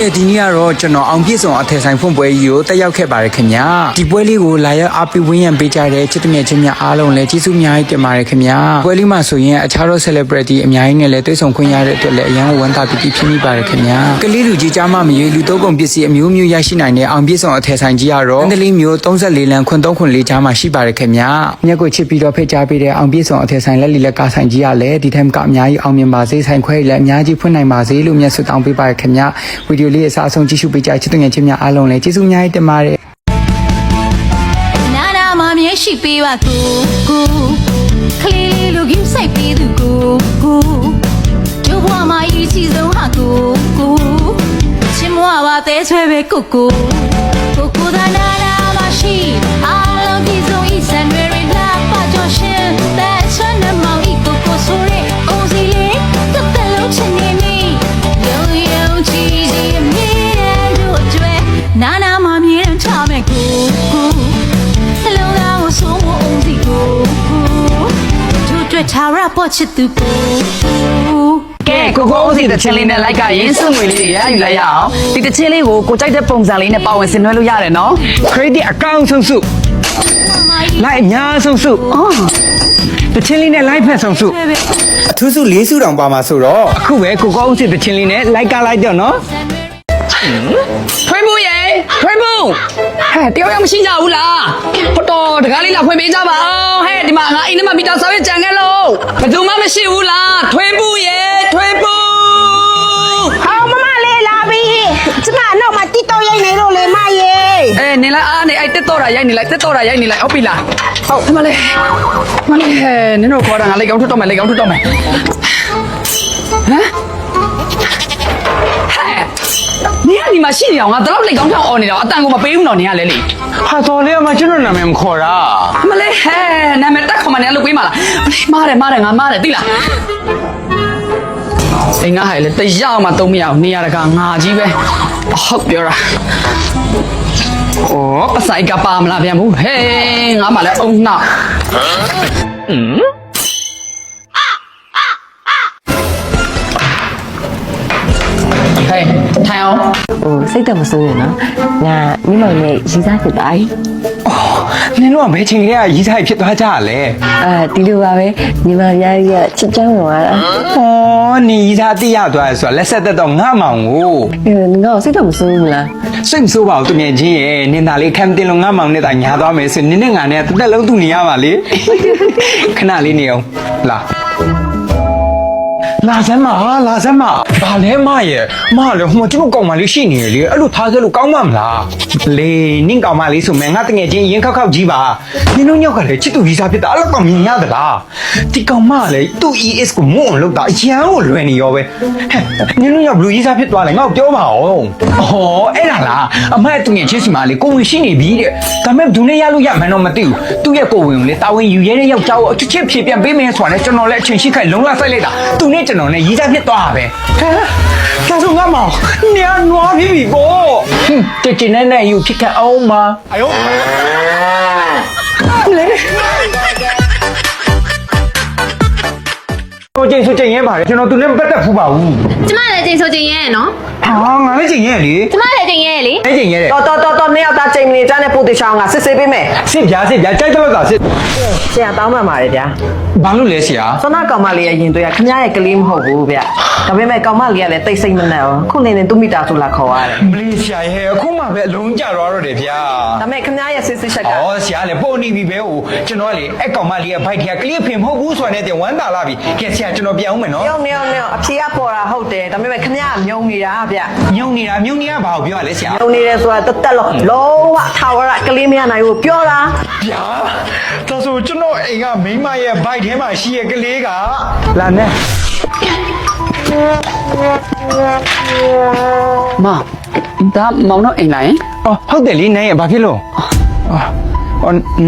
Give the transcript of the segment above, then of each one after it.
ဒီနေ့ကတော့ကျွန်တော်အောင်ပြည့်စုံအထည်ဆိုင်ဖွင့်ပွဲကြီးကိုတက်ရောက်ခဲ့ပါတယ်ခင်ဗျာဒီပွဲလေးကိုလာရောက်အားပေးဝန်းရံပေးကြတဲ့ချစ်တငယ်ချင်းများအားလုံးလည်းကျေးဇူးအများကြီးတင်ပါတယ်ခင်ဗျာပွဲလေးမှာဆိုရင်အခြားသော celebrity အများကြီးနဲ့လည်းတွေ့ဆုံခွင့်ရတဲ့အတွက်လည်းအရန်ဝမ်းသာပီတိဖြစ်မိပါတယ်ခင်ဗျာကလေးလူကြီးကြားမှမရွေးလူသုံးကုန်ပစ္စည်းအမျိုးမျိုးရရှိနိုင်တဲ့အောင်ပြည့်စုံအထည်ဆိုင်ကြီးကတော့အန်ဒလီမျိုး34လမ်းခွန်304ကြားမှာရှိပါတယ်ခင်ဗျာမြက်ကိုချစ်ပြီးတော့ဖိတ်ကြားပေးတဲ့အောင်ပြည့်စုံအထည်ဆိုင်လက်လီလက်ကားဆိုင်ကြီးကလည်းဒီထက်ကအများကြီးအောင်မြင်ပါစေဆိုင်ခွဲလည်းအများကြီးဖွင့်နိုင်ပါစေလို့မြတ်ဆုတောင်းပေးပါရခင်ဗျာဗီဒီယိုလေးအစားအဆုံးကြည့်ရှုပေးကြချစ်တဲ့ငယ်ချင်းများအားလုံးလည်းကျေးဇူးအများကြီးတင်ပါတယ်နာနာမမြဲရှိပေးပါကိုခလေးလေးလူကြီးစိတ်ပေးသူကိုကျိုးဘွားမကြီးချီဆုံးဟာကိုချစ်မွားပါသေးဆွဲပဲကိုသာနာနာမရှိအားလုံးပြည်စုံဤစံတွေလာပါကြရှင်တဲ့ဆွမ်းနမောင်ဤကိုဆိုရဲအိုစီလေးတစ်သက်လုံးချင်နေမီယုံကြည်အမြဲတမ်းတို့ကျွဲနာနာမမြဲတမ်းချမဲ့ကိုနှလုံးသားကိုဆိုးမအောင်စီကိုတို့တွေ့ထားရပေါ်ချစ်သူကဲကိုဦးစီတချင်းလေးနဲ့လိုက်ကရင်စွငွေလေးရယူလိုက်ရအောင်ဒီတချင်းလေးကိုကိုကြိုက်တဲ့ပုံစံလေးနဲ့ပါဝင်ဆင်နွှဲလို့ရတယ်နော် credit အကောင့်ဆုံးစုလိုက်အများဆုံးစုတချင်းလေးနဲ့ live ဖက်ဆုံးစုအထူးစု၄စုတောင်ပါမှာဆိုတော့အခုပဲကိုဦးစီတချင်းလေးနဲ့ like ကလိုက်တော့နော်ထွေးမှုရေထွေးမှုဟဲ့တယောက်မရှိကြဘူးလားဟုတ်တော့တကားလေးလာဖွင့်ပေးကြပါအောင်ဟဲ့ဒီမှာငါအိမ်ထဲမှာမီတာဆောက်ရကြံခဲ့လို့ဘယ်သူမှမရှိဘူးလားထွေးမှုရေထွေးမှု好妈妈来拉比，这嘛那嘛地道也没路来买耶。နေလိုက်အားနေအဲ့တက်တော့တာရိုက်နေလိုက်တက်တော့တာရိုက်နေလိုက်ဟုတ်ပြီလားဟုတ်မလေးဟဲ့နင်တို့ခေါ်တာငါလိုက်ကောင်းထွက်တော့မယ်လိုက်ကောင်းထွက်တော့မယ်ဟမ်နေရဒီမှာရှိနေအောင်ငါတော့လက်ကောင်းထောင်អော်နေတော့အတန်ကိုမပေးဘူးတော့နေရလဲလေဟာတော်လေးကမှကျွန်တော်နာမည်မခေါ်တာမလေးဟဲ့နာမည်တက်ခေါ်မနေလို့ပေးမလားမားတယ်ငါမားတယ်သိလားအိမ်ကဟဲ့လေတရားမှသုံးမရအောင်နေရတကငါကြီးပဲဟုတ်ပြောတာဩပဆိုင်ကပါမလားပြန်ဘူးဟဲ့ငါမှလည်းအုံနောက်ဟဲ့ထိုင်အောင်စိတ်တမစိုးရနော်ငါမိမောင်နဲ့ရီးစားဖြစ်သွားပြီနင်တို့ကဘယ်ချိန်ကလေးကရီးစားဖြစ်သွားကြရလဲဒီလိုပါပဲညီမများကြီးကချစ်ချမ်းဝင်လာတာနေရီးစားတိရသွားဆိုတော့လက်ဆက်သက်တော့ငါမောင်ကိုငါစိတ်တမစိုးဘူးလားစိတ်မဆိုးပါဘူးတမန်ချင်းရဲ့နင်သာလေးခံတင်လို့ငါမောင်နဲ့တာညာသွားမယ်ဆိုနင်နဲ့ငါနဲ့တစ်သက်လုံးသူ့နေရပါလေခဏလေးနေအောင်လာစမ်းမဘာလဲမရဲ့မလည်းဟိုကျွန်တော်ကောင်းမလေးရှိနေလေအဲ့လိုထားစလို့ကောင်းမှမလားလေနင့်ကောင်းမလေးဆိုမယ်ငါတငယ်ချင်းရင်ခောက်ကြီးပါနင်တို့ညောက်ကလည်းချစ်သူကြီးစားဖြစ်တာအဲ့လိုကောင်းမြင်ရသလားဒီကောင်းမလည်းသူ့ ES ကိုမွန်းလို့တာအရန်ကိုလွယ်နေရောပဲနင်တို့ညောက်ဘလူးကြီးစားဖြစ်သွားလဲငါ့ကိုပြောပါအောင်အဲ့ဒါလားအမရဲ့တငယ်ချင်းစီမလေးကိုဝင်ရှိနေပြီတဲ့ဒါမဲ့ဘူးနဲ့ရလို့ရမှန်းတော့မသိဘူးသူ့ရဲ့ကိုဝင်ကိုလေတာဝန်ယူရဲတဲ့ယောက်ျားကိုအချစ်ချစ်ဖြေပြန်ပေးမယ်ဆိုတာနဲ့ကျွန်တော်လည်းအချိန်ရှိခိုင်လုံးလာဆိုင်လိုက်တာသူနဲ့ကျွန်တော်နဲ့ရီးစားဖြစ်သွားတာပဲဒါဆိုငါမောင်နေရနွားပြီပေါ့တည်နေယူဖြစ်ခဲ့အောင်မအယောလေကိုကျင်းဆိုကျင်းရဲပါတယ်ကျွန်တော်သူနဲ့ပတ်သက်ဖူးပါဘူးကျမလည်းကျင်းဆိုကျင်းရဲနော်ဟာငါလည်းကျင်းရဲလေကျမလည်းကျင်းရဲလေအဲ့ကျင်းရဲလေတော်နှစ်ယောက်သားချိန်မနေကြတဲ့ပိုတေချောင်းကစစ်ဆေးပေးမယ်စစ်ပြကြိုက်တော့တာစစ်ဆရာတောင်းမှပါတယ်ဗျာဘာလို့လဲဆရာစောနာကောင်မလေးရဲ့ရင်သွေးကခင်ဗျားရဲ့ကလေးမဟုတ်ဘူးဗျဒါပေမဲ့ကောင်မလေးကလည်းတိတ်ဆိတ်မနဲ့ခုနေနေသူ့မိသားစုလာခေါ်ရတယ်မလေးဆရာရဲ့အခုမှပဲအလုံးကြတော့တယ်ဗျာဒါပေမဲ့ခင်ဗျားရဲ့စစ်စစ်ချက်ကဆရာလည်းပို့နေပြီပဲဟိုကျွန်တော်ကလေအဲ့ကောင်မလေးရဲ့ဘိုက်ထက်ကလေးဖင်မဟုတ်ဘူးဆိုတဲ့ဝမ်းသာလာပြီကဲဆရာကျွန်တော်ပြန်အောင်မယ်နော်နေအောင်အဖြေကပေါ်တာဟုတ်တယ်ဒါပေမဲ့ခင်ဗျားမြုံနေတာဗျမြုံနေတာဘာကိုပြောရလဲဆရာမြုံနေတယ်ဆိုတာတက်လုံးဝထာဝရကလေးမရနိုင်ဘူးပြောတာဗျာဒါဆိုကျွန်တော်အိမ်ကမိမရဲ့ဘိုက်ထဲမှာရှိရဲ့ကလေးကလာနဲ့ဒါမောင်တော့အိမ်လာရင်ဟုတ်တယ်လေနန်းရဲ့ဘာဖြစ်လို့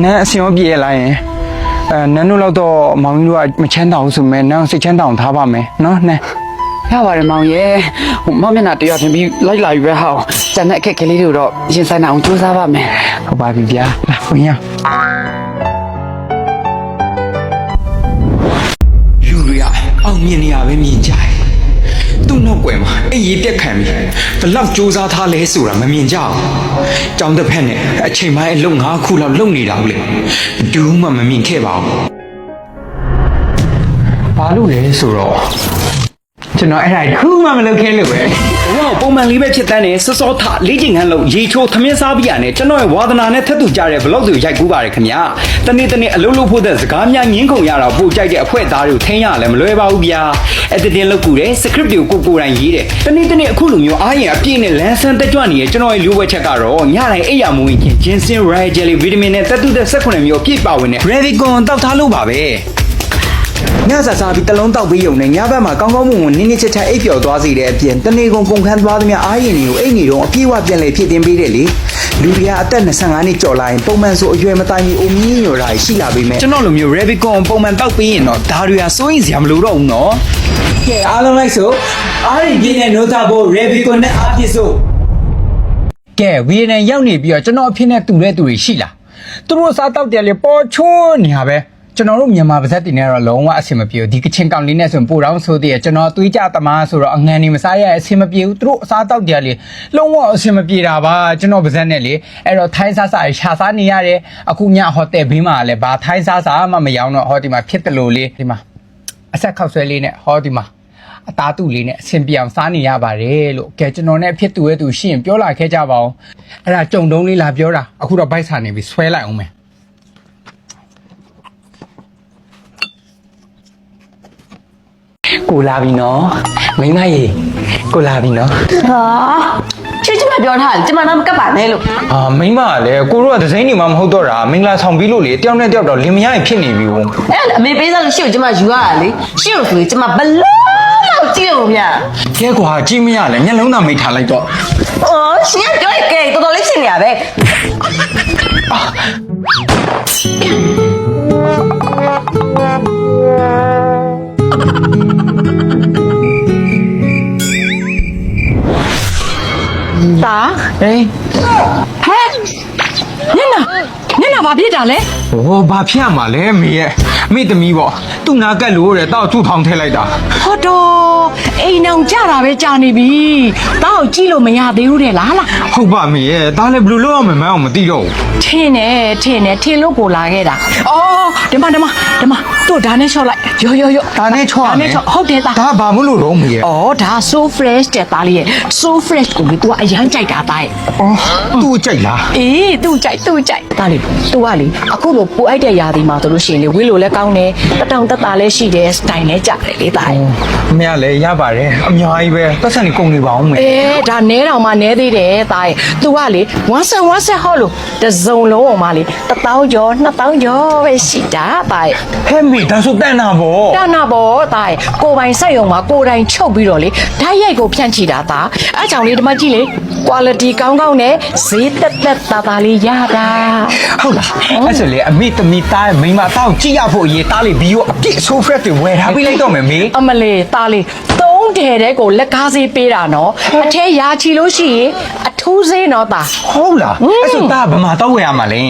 နန်းအစင်ရောပြေရလာရင်နန်းတို့တော့မောင်ကြီးတို့ကမချမ်းသာဘူးဆိုမဲ့နန်းစိတ်ချမ်းသာအောင်ထားပါမယ်နော်နန်းရပါတယ်မောင်ရဲ့မောင်မျက်နှာတရားတင်ပြီးလိုက်လာပြီပဲဟောကျန်တဲ့အခက်ကလေးတွေတော့ရင်ဆိုင်အောင်ကြိုးစားပါမယ်ဟုတ်ပါပြီဗျာလာဝင်ရလူရအောင်မြင်နေရပဲမြင်ကြတယ်သူ့နောက် ကွယ်မှာအေးရေးပြက်ခံပြီဘလောက်စူးစမ်းထားလဲဆိုတာမမြင်ကြအောင်ကြောင်းတစ်ဖက်နဲ့အချိန်ပိုင်းအလုံး9ခုလောက်လုံနေတာဟုတ်လေဘူးမှမမြင်ခဲ့ပါဘူးဘာလို့လဲဆိုတော့ကျွန်တော်အဲ့ဒါခုမှမလုပ်ခဲလို့ပဲဘဝပုံမှန်လေးပဲဖြစ်တဲ့စောစောထလေးချင်ခန်းလို့ရေချိုးသမင်းစားပြရတယ်ကျွန်တော်ရဲ့ဝါသနာနဲ့ထက်တူကြတဲ့ဘလော့ဆိုရိုက်ကူးပါတယ်ခင်ဗျာတနေ့တနေ့အလုပ်လုပ်ဖို့တဲ့စကားများငင်းခုန်ရတာပို့ကြိုက်တဲ့အဖွဲသားတွေကိုထိန်းရလဲမလွယ်ပါဘူးဗျာအက်ဒီတင်လုပ်ကူတယ်စခရစ်တွေကိုကိုယ်တိုင်ရေးတယ်တနေ့တနေ့အခုလိုမျိုးအားရင်အပြည့်နဲ့လန်းဆန်းတက်ကြွနေရကျွန်တော်ရဲ့လူဝက်ချက်ကတော့ညတိုင်းအိပ်ရမဝင်ခင်ဂျင်းစင်ရိုင်ဂျယ်လီဗီတာမင်နဲ့တက်တူတဲ့18မျိုးပြည့်ပါဝင်တဲ့ Revicon တောက်ထားလို့ပါပဲညစာစားပြီးတလုံးတောက်ပြီးရုံနဲ့ညဘက်မှာကောင်းကောင်းမွန်မွန်နင်းနေချက်ချက်အိပ်ပျော်သွားစေတဲ့အပြင်တနေ့ကုန်ခန်းသွားသမျှအားရင်တွေကိုအိပ်နေတော့အပြေးဝပြန်လေဖြစ်တင်ပေးတယ်လေလူတွေကအသက်25နှစ်ကျော်လာရင်ပုံမှန်ဆိုအရွယ်မတိုင်မီအိုမီးညိုတာရှိလာပြီမဲ့ကျွန်တော်လိုမျိုး Revicon ပုံမှန်တောက်ပြီးရင်တော့ဒါတွေဟာစိုးရင်စရာမလိုတော့ဘူးနော်ကဲအားလုံးလိုက်ဆိုအားရင်ပြင်းတဲ့နိုးတာဖို့ Revicon နဲ့အားပြစ်စို့ကဲဗီယက်နမ်ရောက်နေပြီးတော့ကျွန်တော်အဖြစ်နဲ့တူတဲ့သူတွေရှိလားသူတို့စားတောက်တယ်လေပေါ်ချွန်းနေရပဲကျွန်တော်တို့မြန်မာဗဇက်တင်နေတော့လုံးဝအဆင်မပြေဘူးဒီကချင်ကောင်လေးနဲ့ဆိုရင်ပိုတော့ဆိုသေးတယ်ကျွန်တော်သွေးကြသမားဆိုတော့အငံနေမစားရအဆင်မပြေဘူးသူတို့အစားတောက်ကြလေလုံးဝအဆင်မပြေတာပါကျွန်တော်ဗဇက်နဲ့လေအဲ့တော့ထိုင်းစားစားရှာစားနေရတယ်အခုညဟိုတယ်ဘေးမှာလည်းဘာထိုင်းစားစားမှမရောတော့ဟောဒီမှာဖြစ်တယ်လို့လေဒီမှာအဆက်ခောက်ဆွဲလေးနဲ့ဟောဒီမှာအသားတူလေးနဲ့အဆင်ပြေအောင်စားနေရပါတယ်လို့ကဲကျွန်တော်နဲ့အဖြစ်တူရဲ့သူရှိရင်ပြောလာခဲ့ကြပါအောင်အဲ့ဒါကြုံတုံးလေးလာပြောတာအခုတော့ဘိုက်စာနေပြီဆွဲလိုက်အောင်မယ်ကိုလာပြီနော်မိမရေကိုလာပြီနော် ဟာချစ်ချစ်မပြောထားတယ်ကျမတော့မကပ်ပါနဲ့လို့ အာမိမကလည်းကိုတို့ကဒဇိန်းနေမှမဟုတ်တော့တာမင်္ဂလာဆောင်ပြီးလို့လေတယောက်နဲ့တယောက်တော့လင်မယားဖြစ်နေပြီဘူး အဲ့ဒါအမေပေးစားလို့ရှင့်ကိုကျမယူရတာလေရှင့်ကိုဆိုရင်ကျမဘလို့ကြည့်လို့ဗျာ ကဲကွာကြည့်မရလဲမျက်လုံးသားမိတ်ထားလိုက်တော့ အော်ရှင်ကပြောရကဲတော်တော်လေးရှင်းနေရပဲတာ ဟေး ဟဲ့ညနာဘာဖြစ်တာလဲ ဟောဘာဖြစ်ရမှာလဲမေရဲ့မိသမီးပေါ့သူ့နာကက်လို့တဲ့တောက်ထုထောင်ထည့်လိုက်တာ ဟောတော့အိမ်အောင်ကြတာပဲကြာနေပြီတောက်ကြည့်လို့မရသေးဘူးတဲ့လားလား ဟုတ်ပါမေရဲ့ဒါလည်းဘယ်လိုလုပ်ရမှန်းအောင်မသိတော့ဘူး ထင်းလို့ကိုလာခဲ့တာအော်ဒီမှာတို့ဒါနဲ့ချော့လိုက်ရော ဒါနဲ့ချော့ရမယ် ဟုတ်တယ်သား ဒါဘာမလို့တော့မေရဲ့ အော်ဒါ so fresh တဲ့သားလေးရဲ့ so fresh ကိုလေ तू အရန်ကြိုက်တာသားရဲ့ အော်သူ့ကြိုက်လား အေး तू ကြိုက်သားလေး तू ကလေအခုလိုပူအိုက်တဲ့ຢာဒီမှာတို့လို့ရှိရင်လေဝေးလို့လည်းကောင်းတယ်တတောင်တက်တာလည်းရှိတယ် style လည်းကြတယ်လေသားရဲ့ အမေကလည်းရပါတယ်အများကြီးပဲပတ်စံနေကုန်နေပါအောင်မေ အေးဒါနဲတောင်မှနဲသေးတယ်သားရဲ့ तू ကလေဝမ်းဆက်ဟောလို့တစုံလုံးအောင်မလေး1000ကျော်2000ကျော်ပဲရှိတာသားရဲ့ ဟဲ့မေဒါဆိုတန်တာပေါ့ တနာဘောသားရဲ့ကိုပိုင်ဆက်ယုံမှာကိုတိုင်ချုပ်ပြီးတော့လေဓာတ်ရိုက်ကိုဖြန့်ချီတာသားအဲကြောင့်လေဒီမှာကြည့်လေ quality ကောင်းနဲ့ဈေးတက်သားလေးရတာ ဟုတ်လားအဲ့ဆိုလေအမေသမီးသားရဲ့မိန်းမတောက်ကြည့်ရဖို့အရေးသားလေးဘီယိုအပြည့်ဆိုးဖရက်တွေဝယ်ထားပြီးလိုက်တော့မယ်မေ အမလေးသားလေး3တယ်တဲ့ကိုလက်ကားစေးပေးတာနော်အထဲရာချီလို့ရှိရင်အထူးစေးနော်သား ဟုတ်လားအဲ့ဆိုသားဗမာတော့ဝယ်ရမှာလဲ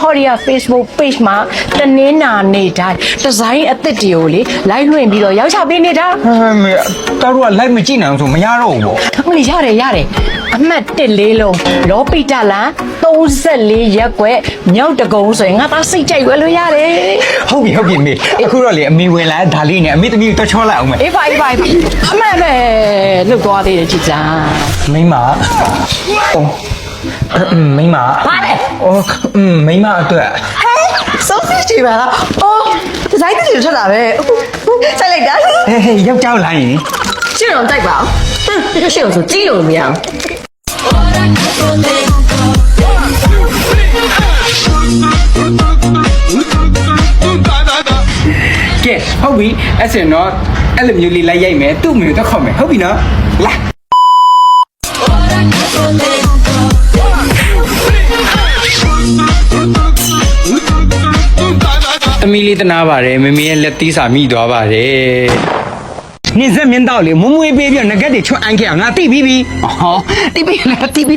ဟော်ရီယာ Facebook page မှာတနင်္လာနေ့တိုင်းဒီဇိုင်းအသစ်တွေကိုလေလိုက်လွှင့်ပြီးတော့ရောက်ချပေးနေတာ မေတော်တို့ကလိုက်မကြည့်နိုင်ဘူးဆိုမရတော့ဘူးပေါ့ အမလေးရတယ်အမှတ်14လုံးလောပိတလန်34ရက်ွက်မြောက်တကုံဆိုရင်ငါသားစိတ်ကြိုက်ွယ်လို့ရတယ် ဟုတ်ပြီမေအခုတော့လေအမေဝင်လာဒါလေးနဲ့အမေသမီးကိုတော့ချောလိုက်အောင်မယ် အေးပါအမှန်ပဲလုတ်သွားသေးတယ်ကြည်စမ်း မိန်းမအော်မိန်းမ ပါလေ အော်မိန်းမအတွက် ဟဲ့ဆုံးဖြတ်ကြည့်ပါလားအော်ဒီဇိုင်းတွေထွက်တာပဲဆိုင်လိုက်တာ ဟေးယောက်ျားလာရင် ရှင်းအောင်တိုက်ပါအောင်ဟင်းရှင်းအောင်ဆိုကြည့်လို့မရအောင် ကဲဟုတ်ပြီအဲ့ဆိုတော့အဲ့လိုမျိုးလေးလိုက်ရိုက်မယ်သူ့မျိုးတော့ခေါက်မယ်ဟုတ်ပြီနော်လာသမီးလေးတနာပါတယ်မမေရဲ့လက်သီးစာမိသွားပါတယ်နင်းစက်မင်းတော့လေမွမွေးပေးပြီးငကက်တွေချွတ်အန်ခဲ့အောင်ငါတိပြီးပြီ ဟောတိပိ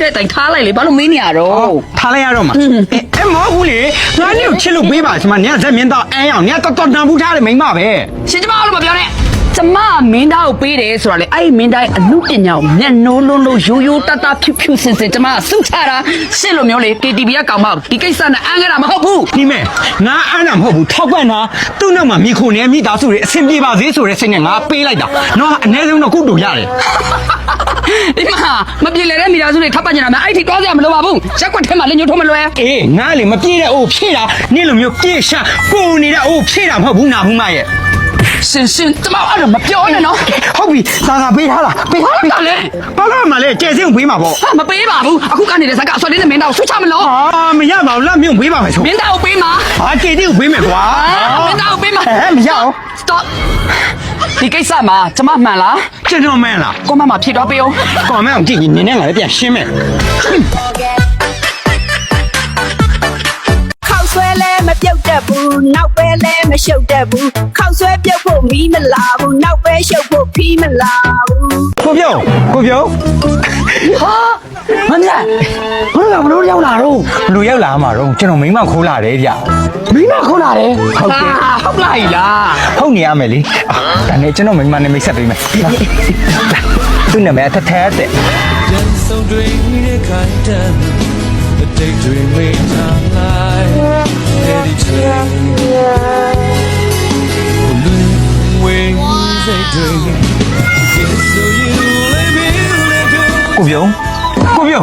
တဲ့တိုင်ထားလိုက်လေဘာလို့မင်းနေရတော့ ထားလိုက်ရတော့မှာအဲ့မဟုတ်ဘူးလေငါလေးကိုချစ်လို့ပေးပါချင်မညဇက်မင်းတော့အန်းအောင်ညတော်တော်တန်ဘူးထားတယ်မိမပဲ ရှင်ကျမလို့မပြောနဲ့ ကျမမင်းသားကိုပေးတယ်ဆိုတာလေအဲ့ဒီမင်းသားရဲ့အမှုပညာကိုမျက်နှိုးလုံးလုံးရိုးရိုးတတဖြူဖြူစင်စင်ကျမစုချတာရှစ်လိုမျိုးလေ KTV ကကောင်မဒီကိစ္စနဲ့အန်းခဲ့တာမဟုတ်ဘူး ဒီမဲ့ငါအားနာမဟုတ်ဘူးထောက်ပံ့တာသူ့နောက်မှာမိခုနဲ့မိသားစုတွေအဆင်ပြေပါစေဆိုတဲ့စိတ်နဲ့ငါပေးလိုက်တာနော်အနည်းဆုံးတော့ကုတူရတယ် ဒီမှာမပြေလေတဲ့မိသားစုတွေထပ်ပတ်ကြတာမှအဲ့ဒီတွားစရာမလိုပါဘူးရက်ကွက်ထဲမှာလင်းညိုးထုံးမလွယ် အေးငါလေမပြေတဲ့အိုးဖြည့်တာနင့်လိုမျိုးပြေရှာပုံနေတဲ့အိုးဖြည့်တာမဟုတ်ဘူးနာဘူးမရဲ့ စင်ကျမအဲ့လိုမပြောနဲ့နော် ဟုတ်ပြီသာပေးထားလားပေးထား တာလေ ဘာလို့မှလဲကျဲစင်းကိုပေးမှာပေါ့ ဟာမပေးပါဘူးအခုကနေတဲ့ဇက်ကအစော်လေးနဲ့မင်းသားကိုဆွချမလို့ ဟာမရပါဘူးလက်မြုံပေးပါမယ်ဆို မင်းသားကိုပေးမှာ ဟာကေတီကိုပေးမယ်ကွာ မင်းသားကိုပေးမှာ မရအောင် stop ဒီကိစ္စမှာကျမမှန်လား ကျွန်တော်မင်းလား ကိုမမဖြေတော့ပေးအောင် ကောင်းမအောင်ကြည့်ရင်နင်းနဲ့ငါလည်းပြန်ရှင်းမယ် ခောက်ဆွဲလဲမပြုတ်တတ်ဘူးနောက်ပဲလဲမရှုပ်တတ်ဘူးခောက်ဆွဲပြုတ်ဖို့မီးမလာဘူးနောက်ပဲရှုပ်ဖို့ဖီးမလာဘူး ကိုပြုံး ဟာမင်းသားဘယ်လိုလုပ်ရောက်လာတော့ လူရောက်လာမှာတော့ကျွန်တော်မိမခိုးလာတယ်ဗျ မင်းမခုလာတယ်ဟုတ်ကဲ့ဟုတ်လားဟီလား ဟုတ်နေရမယ်လေဒါနဲ့ကျွန်တော်မိမနဲ့မိတ်ဆက်ပေးမယ်သူ့နာမည်ထက်တဲ့ 人送对你的开灯，对对没常来，夜里吹，无论为你在对，接受you来别来对。 ကိုပြုံး ဟေး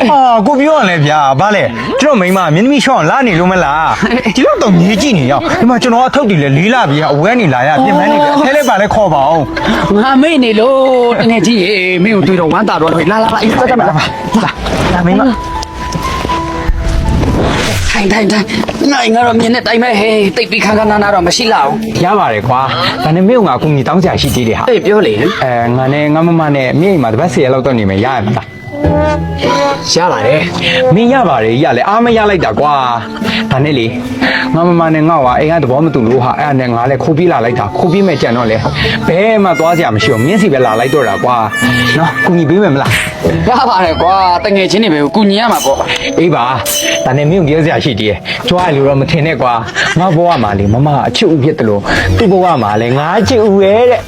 ဟာကိုပြုံးရလဲဗျာဘာလဲကျွန်တော်မိမမင်းသမီးရှောင်းလာနေလို့မလားဒီလောက်တော့မြေးကြည့်နေရောဒီမှာကျွန်တော်အထုပ်တွေလဲလေးလာပြီးအဝဲနေလာရပြင်ပန်းနေပြီအဲလဲပါလဲခေါ်ပါအောင် ငါမေ့နေလို့တကယ်ကြီးရေမင်းကိုတွေ့တော့ဝမ်းသာတော့လာလာအေးစကြမလား လာမိမ ထိုင်နိုင်ငါတော့မြင်တဲ့တိုင်းပဲဟေးတိတ်ပြီးခန်းခန်းနာနာတော့မရှိလောက် ရပါတယ်ကွာဒါနဲ့မင်းကငါကူညီတောင်းစရာရှိသေးတယ်ဟာ အေးပြောလေ ငါနဲ့ငါမမနဲ့မြေအိမ်မှာတပတ်10ရက်လောက်တော့နေမယ်ရရမလား ရပါတယ် မင်းရပါတယ်ရလဲအားမရလိုက်တာကွာဒါနဲ့လေငါမမနဲ့ငါ့ကအိမ်ကသဘောမတူလို့ဟာအဲ့ဒါနဲ့ငါလည်းခိုးပြေးလာလိုက်တာခိုးပြေးမဲ့ကြံတော့လေဘဲမှသွားစရာမရှိဘူးမင်းစီပဲလာလိုက်တော့တာကွာနော်ကူညီပေးမယ်မလား ရပါတယ်ကွာတငယ်ချင်းတွေပဲကုညီရမှာပေါ့ အေးပါဒါနဲ့မင်းကိုပြောစရာရှိသေးတယ်ကြွားရလို့တော့မထင်နဲ့ကွာငါဘဝမှာလေမမအချစ်ဦးဖြစ်တယ်လို့သူ့ဘဝမှာလေငါအချစ်ဦးရဲ့တဲ့